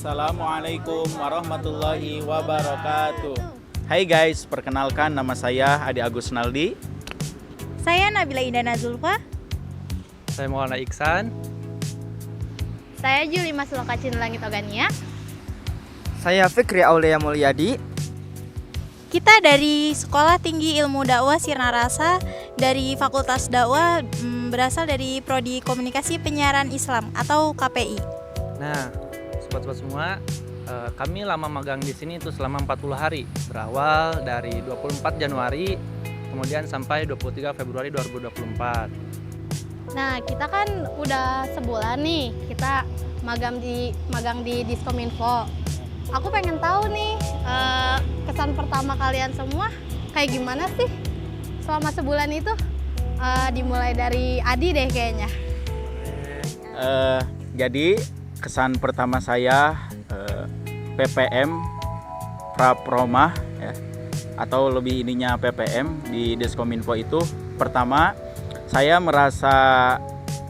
Assalamualaikum warahmatullahi wabarakatuh. Hai guys, perkenalkan nama saya Adi Agus Naldi. Saya Nabila Indana Zulfa. Saya Maulana Iksan. Saya Juli Masloka Cinlangit Ogania. Saya Fikri Aulia Mulyadi. Kita dari Sekolah Tinggi Ilmu Dakwah Sirna Rasa dari Fakultas Dakwah, berasal dari Prodi Komunikasi Penyiaran Islam atau KPI. Nah, sobat-sobat semua, kami lama magang di sini itu selama 40 hari. Berawal dari 24 Januari, kemudian sampai 23 Februari 2024. Nah, kita kan udah sebulan nih, kita magang di Diskominfo. Aku pengen tahu nih, kesan pertama kalian semua kayak gimana sih selama sebulan itu? Dimulai dari Adi deh kayaknya. Jadi kesan pertama saya PPM Prapromah ya, atau lebih ininya PPM di Diskominfo itu, pertama saya merasa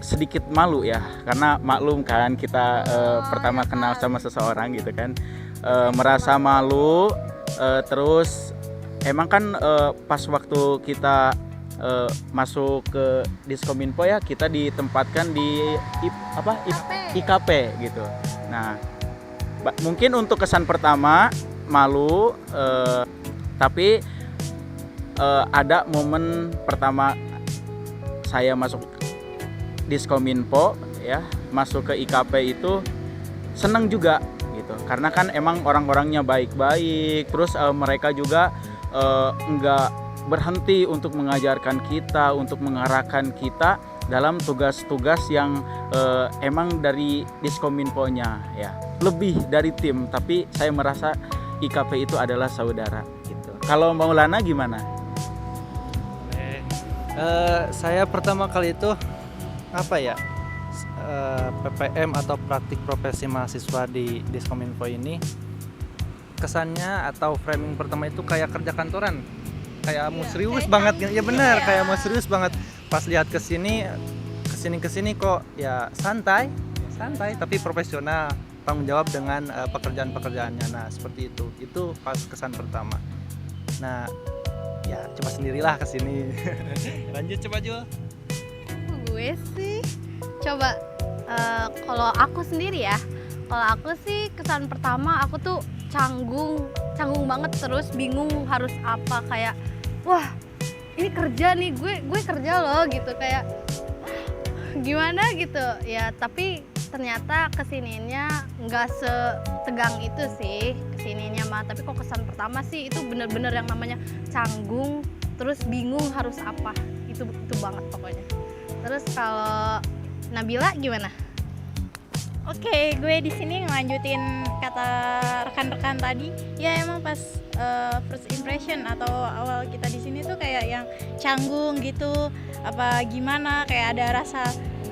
sedikit malu ya, karena maklum kan kita pertama kenal sama seseorang gitu kan, merasa malu. Terus emang kan pas waktu kita masuk ke Diskominfo ya, kita ditempatkan di IKP gitu. Nah, mungkin untuk kesan pertama malu, tapi ada momen pertama saya masuk Diskominfo ya, masuk ke IKP itu senang juga gitu, karena kan emang orang-orangnya baik-baik, terus mereka juga enggak berhenti untuk mengajarkan kita, untuk mengarahkan kita dalam tugas-tugas yang emang dari Diskominfo-nya ya, lebih dari tim, tapi saya merasa IKP itu adalah saudara gitu. Kalau Maulana gimana? Saya pertama kali itu PPM atau praktik profesi mahasiswa di Diskominfo ini, kesannya atau framing pertama itu kayak kerja kantoran. Kayak mau serius banget ya, benar, kayak mau serius banget. Pas lihat kesini kok ya santai tapi profesional, tanggung jawab dengan pekerjaannya. Nah, seperti itu pas kesan pertama. Nah, ya coba sendirilah kesini. Lanjut coba Jul. Gue sih coba, kalau aku sendiri ya, kalau aku sih kesan pertama aku tuh canggung banget, terus bingung harus apa, kayak wah ini kerja nih, gue kerja loh gitu, kayak gimana gitu ya. Tapi ternyata kesininya nggak setegang itu sih kesininya mah. Tapi kok kesan pertama sih itu bener-bener yang namanya canggung, terus bingung harus apa, itu banget pokoknya. Terus kalau Nabila gimana? Oke, gue di sini ngelanjutin kata rekan-rekan tadi. Ya emang pas first impression atau awal kita di sini tuh kayak yang canggung gitu, apa gimana, kayak ada rasa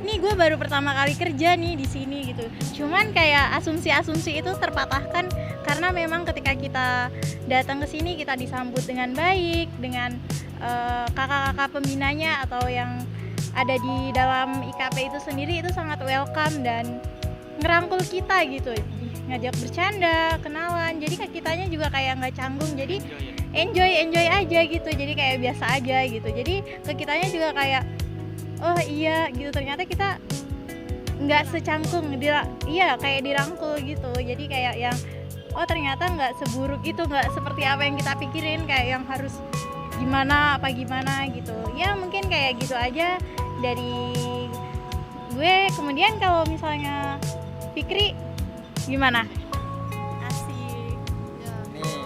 nih gue baru pertama kali kerja nih di sini gitu. Cuman kayak asumsi-asumsi itu terpatahkan karena memang ketika kita datang ke sini kita disambut dengan baik dengan kakak-kakak pembinanya atau yang ada di dalam IKP itu sendiri, itu sangat welcome dan ngerangkul kita gitu, ngajak bercanda, kenalan. Jadi kitanya juga kayak nggak canggung, jadi enjoy aja gitu, jadi kayak biasa aja gitu. Jadi ke kitanya juga kayak oh iya gitu, ternyata kita nggak secanggung, iya kayak dirangkul gitu. Jadi kayak yang oh ternyata nggak seburuk itu, nggak seperti apa yang kita pikirin, kayak yang harus gimana gitu ya. Mungkin kayak gitu aja dari gue. Kemudian kalau misalnya Fikri gimana? Asik. Nih,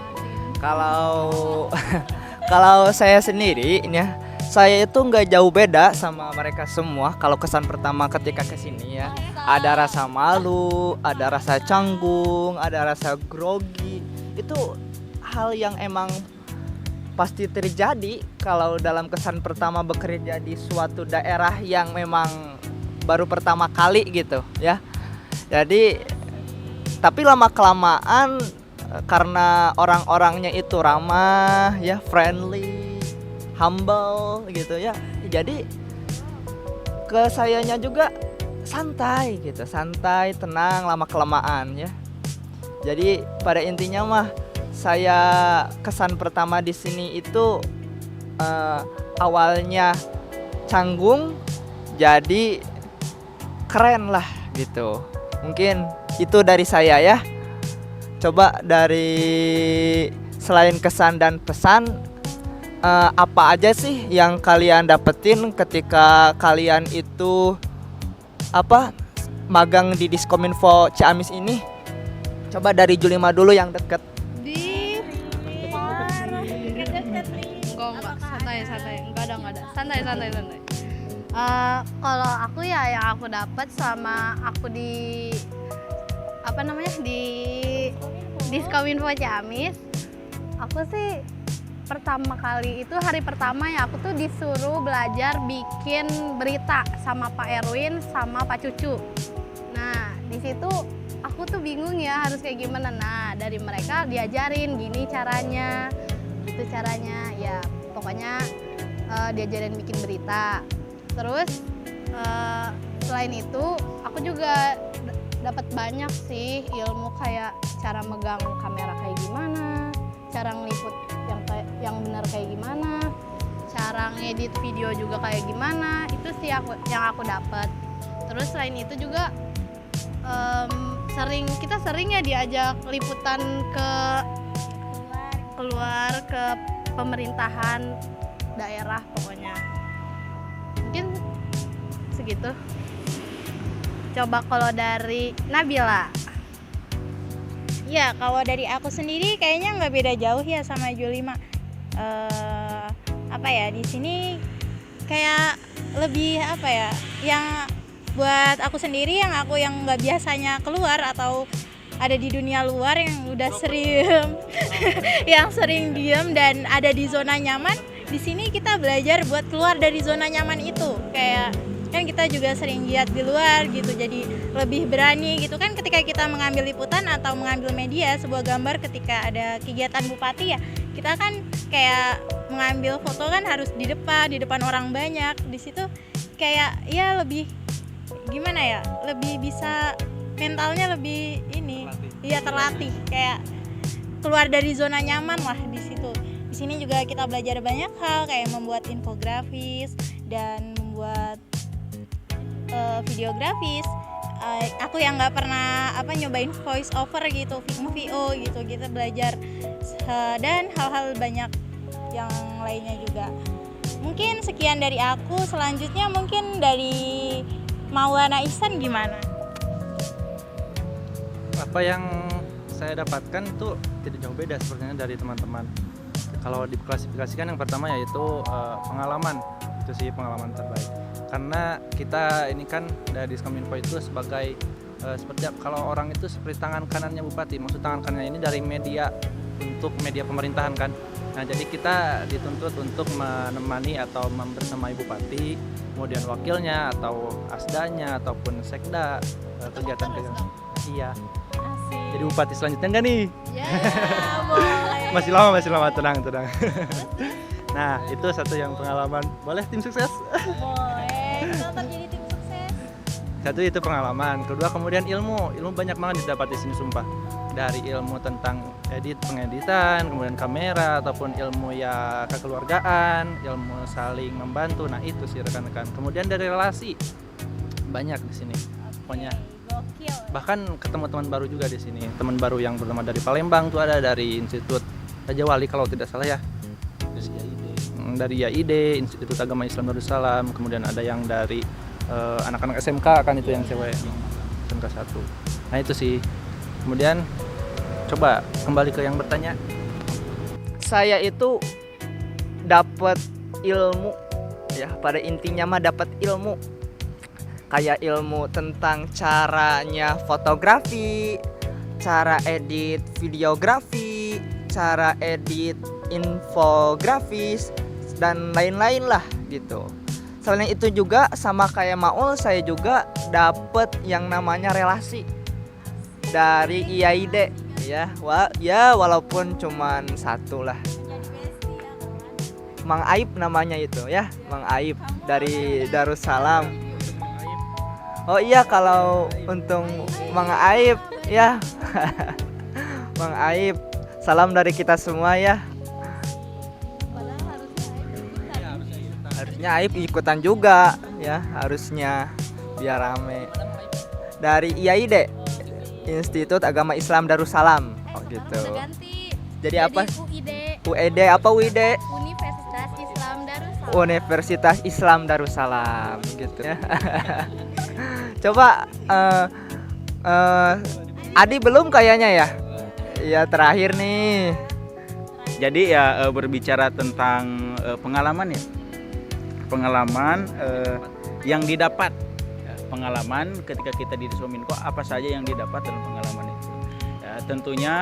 kalau saya sendiri ini ya, saya itu nggak jauh beda sama mereka semua. Kalau kesan pertama ketika kesini ya, ada rasa malu, ada rasa canggung, ada rasa grogi. Itu hal yang emang pasti terjadi kalau dalam kesan pertama bekerja di suatu daerah yang memang baru pertama kali gitu ya. Jadi tapi lama kelamaan karena orang-orangnya itu ramah ya, friendly, humble gitu ya. Jadi ke sayanya juga santai gitu, santai, tenang lama kelamaan ya. Jadi pada intinya mah saya kesan pertama di sini itu awalnya canggung jadi keren lah gitu. Mungkin itu dari saya ya. Coba dari selain kesan dan pesan, apa aja sih yang kalian dapetin ketika kalian itu magang di Diskominfo Ciamis ini? Coba dari Julima dulu yang deket. Di Deket-deket nih. enggak santai enggak ada santai. Kalau aku ya yang aku dapat sama aku di di Diskominfo Ciamis, aku sih pertama kali itu hari pertama ya aku tuh disuruh belajar bikin berita sama Pak Erwin sama Pak Cucu. Nah di situ aku tuh bingung ya harus kayak gimana. Nah dari mereka diajarin gini caranya, gitu caranya ya pokoknya diajarin bikin berita. Terus selain itu aku juga dapat banyak sih ilmu kayak cara megang kamera kayak gimana, cara ngeliput yang benar kayak gimana, cara ngedit video juga kayak gimana. Itu sih yang aku dapat. Terus selain itu juga kita sering ya diajak liputan keluar ke pemerintahan daerah pokoknya. Mungkin segitu. Coba kalau dari Nabila. Ya, kalau dari aku sendiri kayaknya nggak beda jauh ya sama Julima. Di sini kayak lebih yang buat aku sendiri yang nggak biasanya keluar atau ada di dunia luar yang udah sering yang sering diem dan ada di zona nyaman. Di sini kita belajar buat keluar dari zona nyaman itu. Kayak kan kita juga sering lihat di luar gitu, jadi lebih berani gitu kan ketika kita mengambil liputan atau mengambil media sebuah gambar ketika ada kegiatan bupati ya, kita kan kayak mengambil foto kan harus di depan orang banyak. Di situ kayak ya lebih gimana ya, lebih bisa mentalnya lebih terlatih kayak keluar dari zona nyaman lah di situ. Di sini juga kita belajar banyak hal kayak membuat infografis dan membuat videografis. Aku yang nggak pernah nyobain voice over gitu, VO gitu, kita belajar dan hal-hal banyak yang lainnya juga. Mungkin sekian dari aku. Selanjutnya mungkin dari Maulana Ihsan gimana? Apa yang saya dapatkan itu tidak jauh beda sebenarnya dari teman-teman. Kalau diklasifikasikan yang pertama yaitu pengalaman, itu sih pengalaman terbaik. Karena kita ini kan dari Diskominfo itu sebagai seperti kalau orang itu seperti tangan kanannya bupati, maksud tangan kanannya ini dari media untuk media pemerintahan kan. Nah jadi kita dituntut untuk menemani atau membersamai bupati, kemudian wakilnya atau asdanya ataupun sekda kegiatan-kegiatan. Iya. Asik. Jadi bupati selanjutnya enggak nih? Ya, boleh. Masih lama, tenang. Nah itu satu yang pengalaman. Boleh tim sukses? Boleh. Kita tetap jadi tim sukses. Satu itu pengalaman. Kedua kemudian ilmu banyak banget didapat di sini sumpah. Dari ilmu tentang pengeditan, kemudian kamera ataupun ilmu ya kekeluargaan, ilmu saling membantu. Nah itu sih rekan-rekan. Kemudian dari relasi banyak di sini. Pokoknya Gokil. bahkan ketemu teman baru juga di sini. Teman baru yang pertama dari Palembang tuh ada dari Institut Raja Wali kalau tidak salah ya. Dari YAID, Institut Agama Islam Darussalam, kemudian ada yang dari anak-anak SMK kan itu yang cewek, SMK 1. Nah itu sih. Kemudian coba kembali ke yang bertanya. Saya itu dapat ilmu ya, pada intinya mah dapat ilmu. Kayak ilmu tentang caranya fotografi, cara edit videografi, cara edit infografis dan lain-lain lah gitu. Selain itu juga sama kayak Maul, saya juga dapat yang namanya relasi dari IAID ya. Walaupun cuman satu lah. Mang Aib namanya itu ya, Mang Aib dari Darussalam. Oh iya, kalau untung Mang Aib ya Bang Aib, salam dari kita semua ya. Harusnya Aib ikutan juga ya, harusnya biar rame. Dari IAID, Institut Agama Islam Darussalam. Oh gitu. Ganti. Jadi apa? UID, UED apa UID? Universitas Islam Darussalam. Universitas Islam Darussalam gitu ya. Coba Adi belum kayaknya ya. Iya terakhir nih. Jadi ya berbicara tentang pengalaman ya. Pengalaman yang didapat. Pengalaman ketika kita di Diskominfo apa saja yang didapat dalam pengalaman itu. Ya, tentunya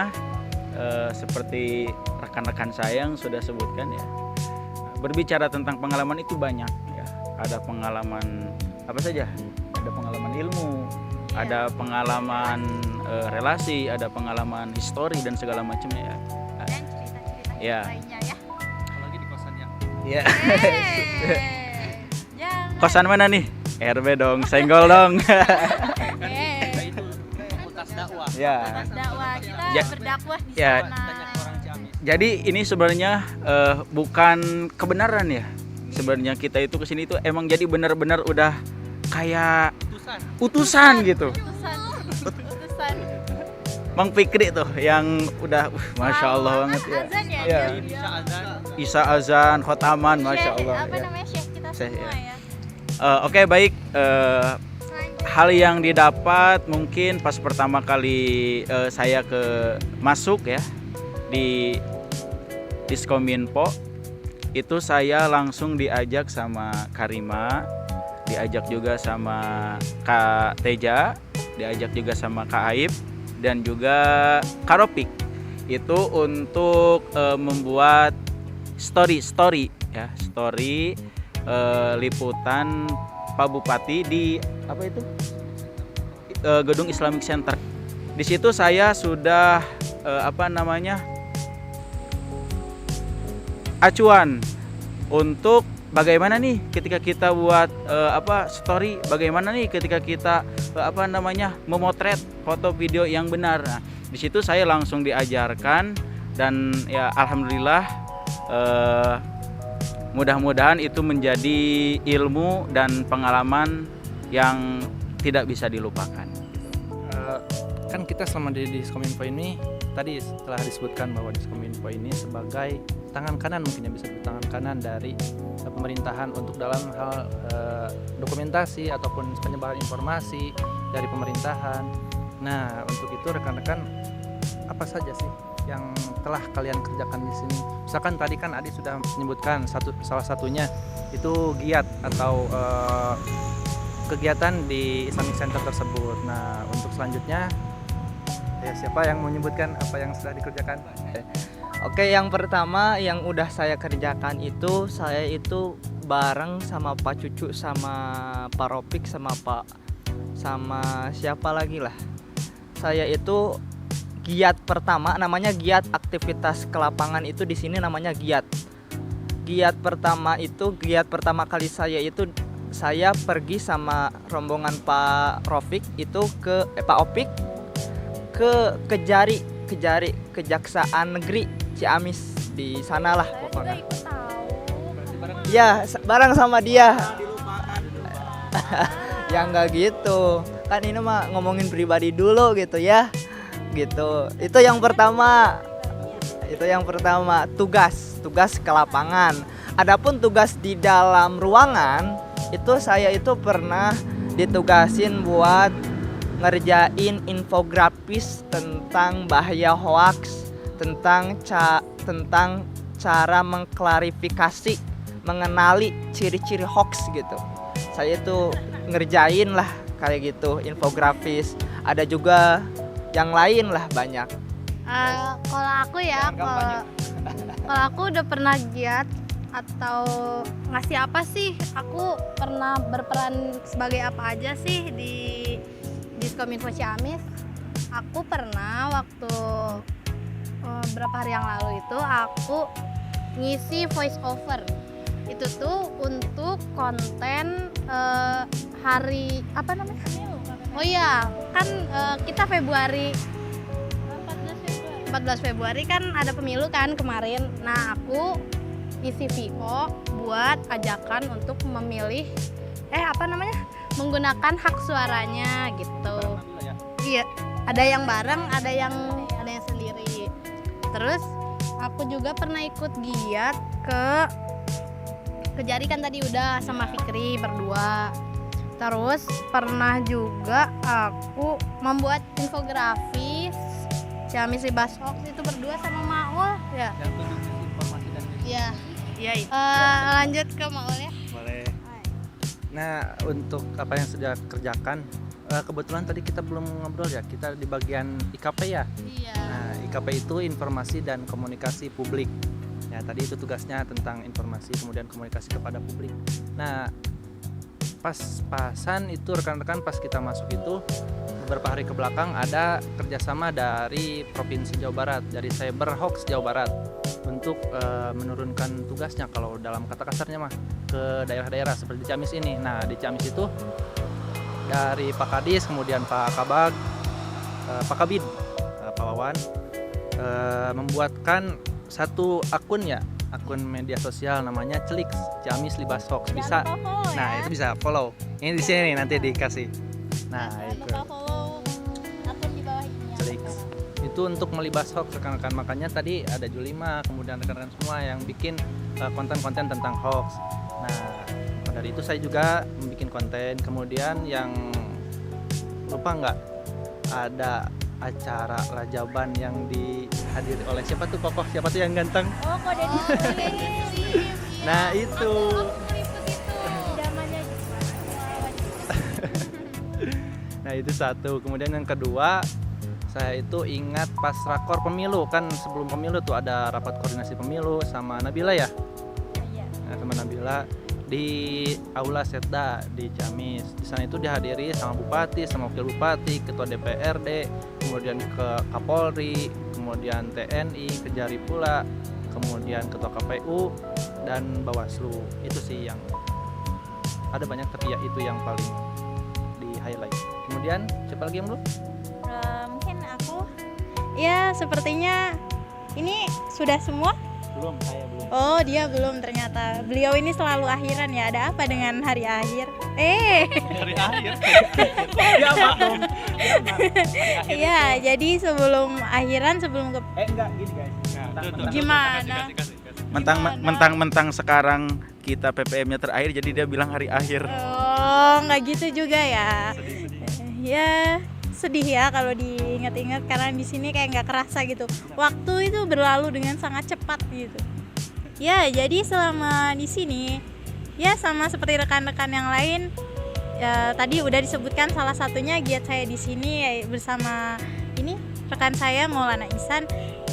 seperti rekan-rekan saya yang sudah sebutkan ya. Berbicara tentang pengalaman itu banyak ya. Ada pengalaman apa saja? Ada pengalaman ilmu, ada pengalaman relasi, ada pengalaman histori dan segala macamnya ya. Dan cerita-cerita Ya. lainnya ya. Apalagi di kosan yang Ya. Jangan. Kosan mana nih? RB dong, senggol dong. fakultas dakwah. Ya. Dakwah kita Ya. berdakwah di Ya. sana. Orang Ciamis. Jadi ini sebenarnya bukan kebenaran ya. Sebenarnya kita itu kesini itu emang jadi benar-benar udah kayak utusan gitu. Utusan. Bang Fikri tuh yang udah masya Allah banget ya. Azan ya. Ya. Bisa azan. Isa azan, khotaman, masya Syekh, Allah. apa Ya. namanya Syekh kita Syekh, semua ya. ya. Oke baik. Hal yang didapat mungkin pas pertama kali saya masuk ya di Diskominfo itu saya langsung diajak sama Karima, diajak juga sama Kak Teja, diajak juga sama Kak Aib dan juga Kak Ropik itu untuk membuat story ya, story liputan Pak Bupati di apa itu Gedung Islamic Center. Di situ saya sudah acuan untuk bagaimana nih ketika kita buat story, bagaimana nih ketika kita memotret foto video yang benar. Nah, di situ saya langsung diajarkan dan ya alhamdulillah mudah-mudahan itu menjadi ilmu dan pengalaman yang tidak bisa dilupakan. Kan kita selama di Diskominfo ini tadi setelah disebutkan bahwa Diskominfo ini sebagai tangan kanan, mungkin bisa tangan kanan dari pemerintahan untuk dalam hal dokumentasi ataupun penyebaran informasi dari pemerintahan. Nah, untuk itu rekan-rekan apa saja sih yang telah kalian kerjakan di sini? Misalkan tadi kan Adi sudah menyebutkan salah satunya itu giat atau kegiatan di Islamic Center tersebut. Nah, untuk selanjutnya ya siapa yang menyebutkan apa yang sudah dikerjakan? Oke, yang pertama yang udah saya kerjakan itu saya itu bareng sama Pak Cucu, sama Pak Ropik, sama siapa lagi lah. Saya itu giat pertama namanya giat aktivitas ke lapangan itu di sini namanya giat. Giat pertama kali saya pergi sama rombongan Pak Ropik itu ke Pak Opik ke Kejari Kejaksaan Negeri Ciamis, di sanalah pokoknya. Ikut tahu. Ya, bareng sama dia. Ya nggak gitu. Kan ini mah ngomongin pribadi dulu gitu ya. Gitu. Itu yang pertama. Tugas ke lapangan. Adapun tugas di dalam ruangan itu saya itu pernah ditugasin buat ngerjain infografis tentang bahaya hoax, tentang cara mengklarifikasi, mengenali ciri-ciri hoax gitu. Saya itu ngerjain lah kayak gitu infografis. Ada juga yang lain lah banyak. Kalau aku ya, kalau aku udah pernah giat atau ngasih apa sih? Aku pernah berperan sebagai apa aja sih di Diskominfo Ciamis. Aku pernah waktu berapa hari yang lalu itu aku ngisi voice over. Itu tuh untuk konten hari apa namanya? Oh iya, kan kita Februari 14 Februari kan ada pemilu kan kemarin. Nah, aku isi VO buat ajakan untuk memilih menggunakan hak suaranya gitu. Iya, ada yang bareng, ada yang sendiri. Terus aku juga pernah ikut giat ke Jari kan tadi udah sama Fikri berdua. Terus pernah juga aku membuat infografis Ciamis Libas Hoax itu berdua sama Maul ya. Yang tujuh informasi dan Iya. Iya itu. Lanjut ke Maul ya. boleh. Nah, untuk apa yang sudah kerjakan, kebetulan tadi kita belum ngobrol ya, kita di bagian IKP ya. Iya. Nah, IKP itu informasi dan komunikasi publik. Ya, tadi itu tugasnya tentang informasi kemudian komunikasi kepada publik. Nah, pas-pasan itu rekan-rekan pas kita masuk itu beberapa hari ke belakang ada kerjasama dari Provinsi Jawa Barat, dari Cyber Hoax Jawa Barat untuk menurunkan tugasnya kalau dalam kata kasarnya mah ke daerah-daerah seperti Ciamis ini. Nah, di Ciamis itu dari Pak Kadis kemudian Pak Kabag, Pak Kabid, Pak Wawan membuatkan satu akun media sosial namanya Celix Ciamis Libas Hoax. Bisa. Nah, itu bisa follow. Ini di sini nih nanti dikasih. Nah, itu lupa follow akun di bawah ini. Celix. Itu untuk melibas hoax rekan-rekan, makanya tadi ada Julima kemudian rekan-rekan semua yang bikin konten-konten tentang hoax. Nah, dari itu saya juga membuat konten. Kemudian yang lupa nggak ada acara Rajaban yang dihadiri oleh siapa tuh yang ganteng? Oh, kok Denny Muslim. Nah, itu. Zamannya Nah, itu satu. Kemudian yang kedua, saya itu ingat pas rakor pemilu kan, sebelum pemilu tuh ada rapat koordinasi pemilu sama Nabila ya. Iya. Nah, sama Nabila di Aula Setda di Ciamis. Di sana itu dihadiri sama bupati, sama wakil bupati, ketua DPRD, kemudian ke Kapolri, kemudian TNI, Kejari pula, kemudian ketua KPU dan Bawaslu. Itu sih yang ada banyak, tapi ya itu yang paling di highlight. Kemudian siapa lagi yang belum? Mungkin aku. Ya, sepertinya ini sudah semua. Belum, saya belum. Oh, dia belum ternyata. Beliau ini selalu akhiran ya. Ada apa dengan hari akhir? Hari akhir. Dia maklum. Iya, jadi sebelum akhiran, sebelum ke Enggak gini guys. gimana? Mentang-mentang sekarang kita PPM-nya terakhir, jadi dia bilang hari akhir. Oh, nggak gitu juga ya. Ya, sedih ya kalau diingat-ingat karena di sini kayak nggak kerasa gitu. Waktu itu berlalu dengan sangat cepat gitu. Ya, jadi selama di sini ya sama seperti rekan-rekan yang lain. Ya, tadi udah disebutkan salah satunya giat saya di sini ya, bersama ini rekan saya Maulana Ihsan,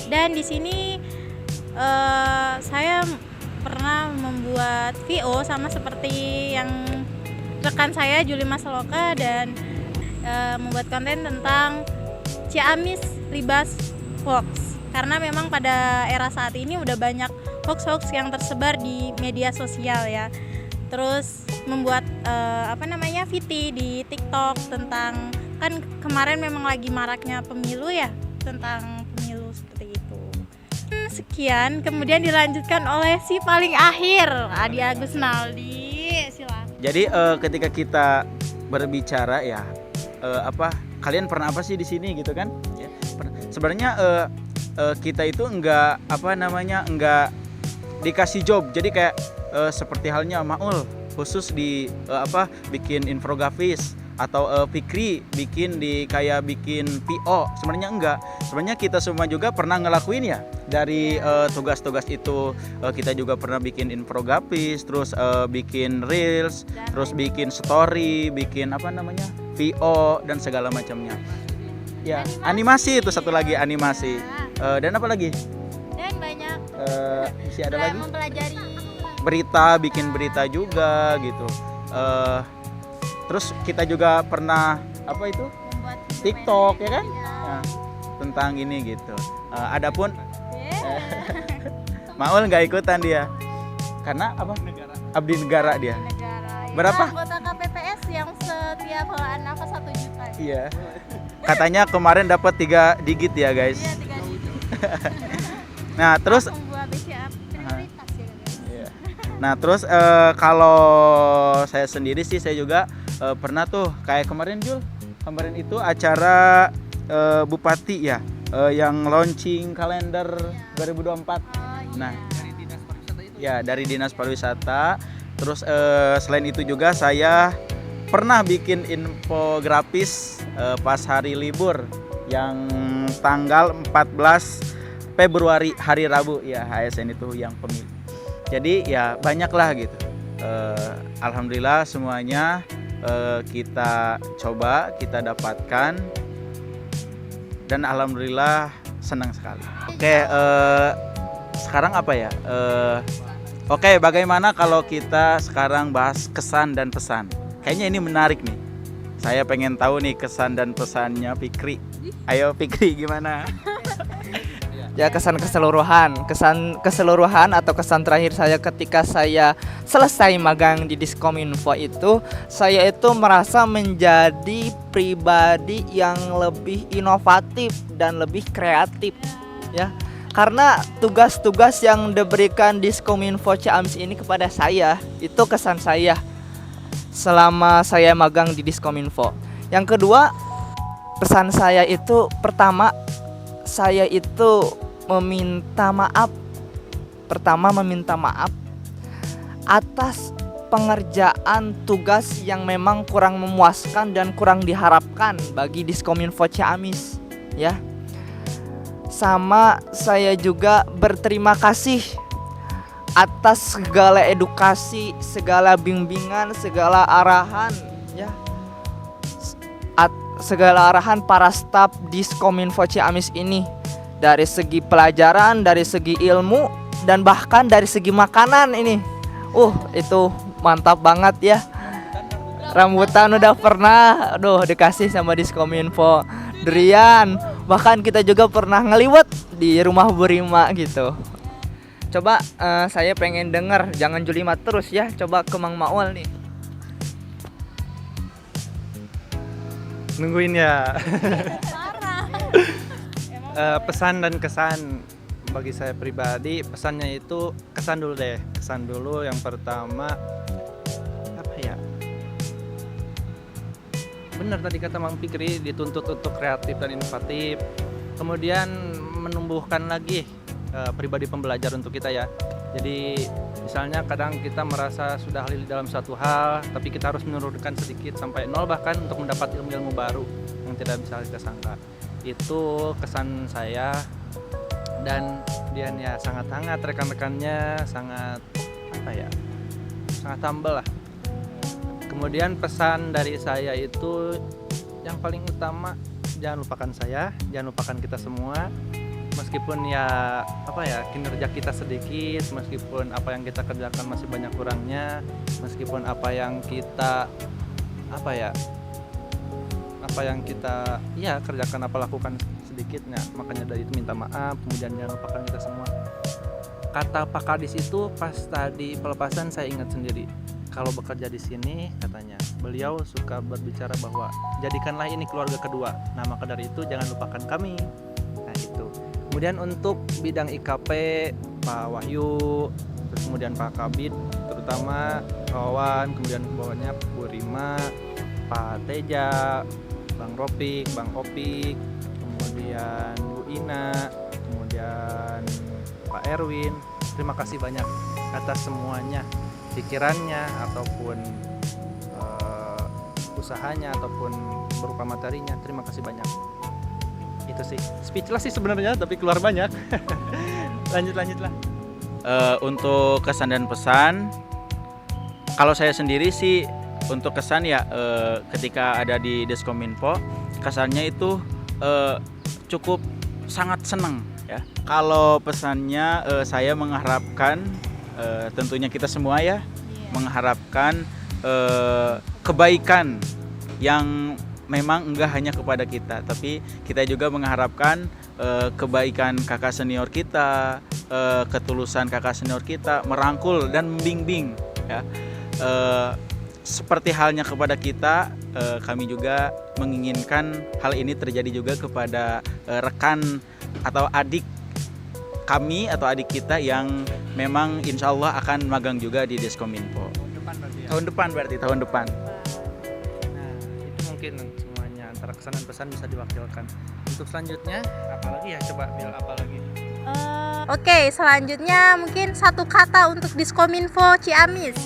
dan di sini saya pernah membuat VO sama seperti yang rekan saya Julima Saloka, dan membuat konten tentang Ciamis Libas Hoax, karena memang pada era saat ini udah banyak hoax-hoax yang tersebar di media sosial ya. Terus membuat VT di TikTok tentang, kan kemarin memang lagi maraknya pemilu ya, tentang pemilu seperti itu. Sekian, kemudian dilanjutkan oleh si paling akhir, Adi Agus Naldi. Silakan. Jadi ketika kita berbicara ya, kalian pernah apa sih di sini gitu kan? Ya, sebenarnya kita itu enggak dikasih job. Jadi kayak seperti halnya Maul khusus di bikin infografis, atau Fikri bikin PO. Sebenarnya enggak. Sebenarnya kita semua juga pernah ngelakuin ya. Dari tugas-tugas itu kita juga pernah bikin infografis, terus bikin reels, terus bikin story, bikin VO dan segala macamnya. Ya, animasi itu satu lagi, animasi. Dan apa lagi? Dan banyak Masih ada lagi? mempelajari Berita, bikin berita juga gitu. Terus kita juga pernah membuat TikTok ya kan? Nah, tentang ini gitu. Adapun Maul nggak ikutan dia karena abdi negara dia. negara. Berapa? Anggota KPPS yang setiap helaan nafas 1 juta. Iya. Katanya kemarin dapat 3 digit ya guys. Iya, 3 digit. Nah terus membuat BCA prioritas ya kan? iya. Nah terus kalau saya sendiri sih saya juga pernah tuh kayak kemarin itu acara Bupati ya yang launching kalender 2024. Nah Dari dinas pariwisata itu. ya dari Dinas Pariwisata. Terus selain itu juga saya pernah bikin infografis pas hari libur yang tanggal 14 Februari hari Rabu ya, HSN itu yang pemilik. Jadi ya banyaklah gitu. Alhamdulillah semuanya kita coba, kita dapatkan, dan alhamdulillah senang sekali. Oke, sekarang apa ya? Oke, bagaimana kalau kita sekarang bahas kesan dan pesan? Kayaknya ini menarik nih. Saya pengen tahu nih kesan dan pesannya Fikri. Ayo Fikri, gimana? Ya, kesan keseluruhan atau kesan terakhir saya ketika saya selesai magang di Diskominfo itu, saya itu merasa menjadi pribadi yang lebih inovatif dan lebih kreatif ya. Karena tugas-tugas yang diberikan Diskominfo Ciamis ini kepada saya, itu kesan saya selama saya magang di Diskominfo. Yang kedua, pesan saya itu pertama, saya itu meminta maaf. Pertama, meminta maaf atas pengerjaan tugas yang memang kurang memuaskan dan kurang diharapkan bagi Diskominfo Ciamis ya. Sama saya juga berterima kasih atas segala edukasi, segala bimbingan, segala arahan ya. Segala arahan para staf Diskominfo Ciamis ini, dari segi pelajaran, dari segi ilmu, dan bahkan dari segi makanan ini. Itu mantap banget ya. Rambutan udah pernah dikasih sama Diskominfo. Durian, bahkan kita juga pernah ngeliwet di rumah Bu Rima gitu. Coba saya pengen denger, jangan julimat terus ya. Coba ke Mang Maul nih. Nungguin ya. Pesan dan kesan bagi saya pribadi, pesannya itu kesan dulu deh. Kesan dulu yang pertama, apa ya? Benar tadi kata Mang Fikri, dituntut untuk kreatif dan inovatif. Kemudian menumbuhkan lagi pribadi pembelajar untuk kita ya. Jadi misalnya kadang kita merasa sudah ahli dalam satu hal, tapi kita harus menurunkan sedikit sampai nol bahkan untuk mendapat ilmu-ilmu baru yang tidak bisa kita sangka. Itu kesan saya. Dan dia ya sangat hangat, rekan-rekannya sangat sangat humble lah. Kemudian pesan dari saya itu yang paling utama, jangan lupakan saya, jangan lupakan kita semua. Meskipun kinerja kita sedikit, meskipun apa yang kita kerjakan masih banyak kurangnya, meskipun apa yang kita kerjakan lakukan sedikitnya, makanya dari itu minta maaf. Kemudian jangan lupakan kita semua. Kata Pak Kadis itu pas tadi pelepasan saya ingat sendiri. Kalau bekerja di sini, katanya beliau suka berbicara bahwa jadikanlah ini keluarga kedua. Nah, maka dari itu jangan lupakan kami. Nah, itu. Kemudian untuk bidang IKP, Pak Wahyu, terus kemudian Pak Kabid, terutama kawan, kemudian bawahnya Bu Rima, Pak Teja, Bang Ropik, Bang Opik, kemudian Bu Ina, kemudian Pak Erwin. Terima kasih banyak atas semuanya, pikirannya ataupun usahanya ataupun berupa materinya. Terima kasih banyak. Itu sih, speechless sih sebenarnya, tapi keluar banyak. Lanjutlah. Untuk kesan dan pesan, kalau saya sendiri sih untuk kesan ya ketika ada di Diskominfo, kesannya itu cukup sangat senang ya. Kalau pesannya saya mengharapkan tentunya kita semua ya mengharapkan kebaikan yang memang enggak hanya kepada kita, tapi kita juga mengharapkan kebaikan kakak senior kita, ketulusan kakak senior kita merangkul dan membimbing ya. Seperti halnya kepada kita, kami juga menginginkan hal ini terjadi juga kepada rekan atau adik kami atau adik kita yang memang insya Allah akan magang juga di Deskominfo. Depan berarti ya. Tahun depan berarti, tahun depan. Nah, itu mungkin semuanya antara kesan dan pesan bisa diwakilkan. Untuk selanjutnya, apalagi ya coba Bil, apalagi? Oke, selanjutnya mungkin satu kata untuk Diskominfo Ciamis.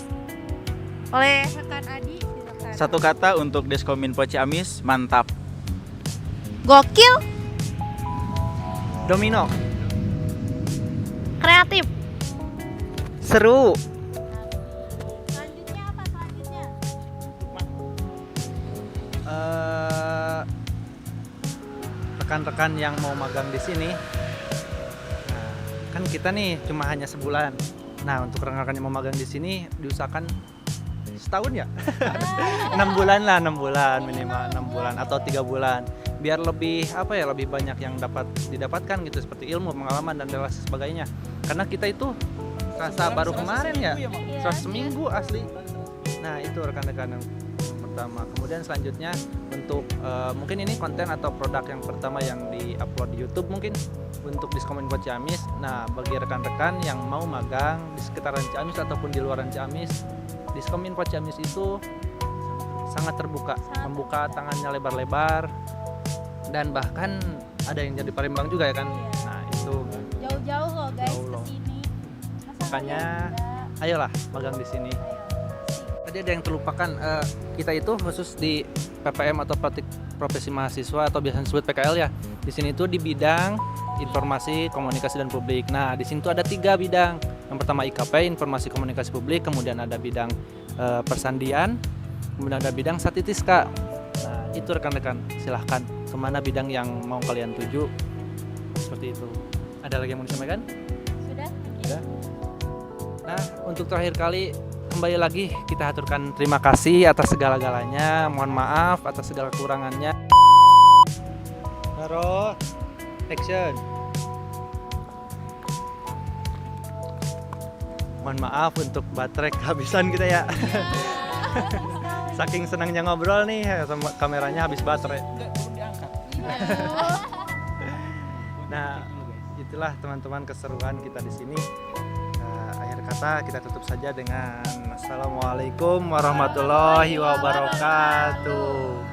Oleh rekan Adi, silakan. Satu kata untuk Deskominfo Ciamis, mantap. Gokil, Domino. Kreatif. Seru. selanjutnya apa selanjutnya? Rekan-rekan yang mau magang di sini, nah, kan kita nih cuma hanya sebulan. Nah, untuk rekan-rekan yang mau magang di sini diusahakan setahun ya, 6 bulan lah, 6 bulan minimal, 6 bulan atau 3 bulan, biar lebih apa ya, lebih banyak yang dapat didapatkan gitu, seperti ilmu, pengalaman dan relasi sebagainya. Karena kita itu rasa baru kemarin ya, serasa seminggu asli. Nah, itu rekan-rekan yang pertama. Kemudian selanjutnya untuk mungkin ini konten atau produk yang pertama yang di-upload di YouTube mungkin untuk Diskominfo Ciamis. Nah, bagi rekan-rekan yang mau magang di sekitaran Ciamis ataupun di luaran Ciamis, Diskominfo Ciamis itu sangat terbuka, membuka tangannya lebar-lebar, dan bahkan ada yang jadi Palembang juga ya kan. Nah, itu Jauh-jauh loh guys Jauh ke loh. sini. makanya ayolah magang di sini. Tadi ada yang terlupakan, kita itu khusus di PPM atau praktik profesi mahasiswa atau biasanya disebut PKL ya. Di sini itu di bidang informasi, komunikasi dan publik. Nah, di sini tuh ada 3 bidang. Yang pertama IKP, informasi komunikasi publik, kemudian ada bidang persandian, kemudian ada bidang statistiska. Nah, itu rekan-rekan, silahkan kemana bidang yang mau kalian tuju. Seperti itu. Ada lagi yang mau disampaikan? Sudah? Sudah. Nah, untuk terakhir kali kembali lagi kita aturkan terima kasih atas segala-galanya, mohon maaf atas segala kekurangannya. Taruh, action. Mohon maaf untuk baterai kehabisan kita ya. Saking senangnya ngobrol nih sama kameranya habis baterai. Nah, itulah teman-teman keseruan kita di sini. Akhir kata kita tutup saja dengan Assalamualaikum warahmatullahi wabarakatuh.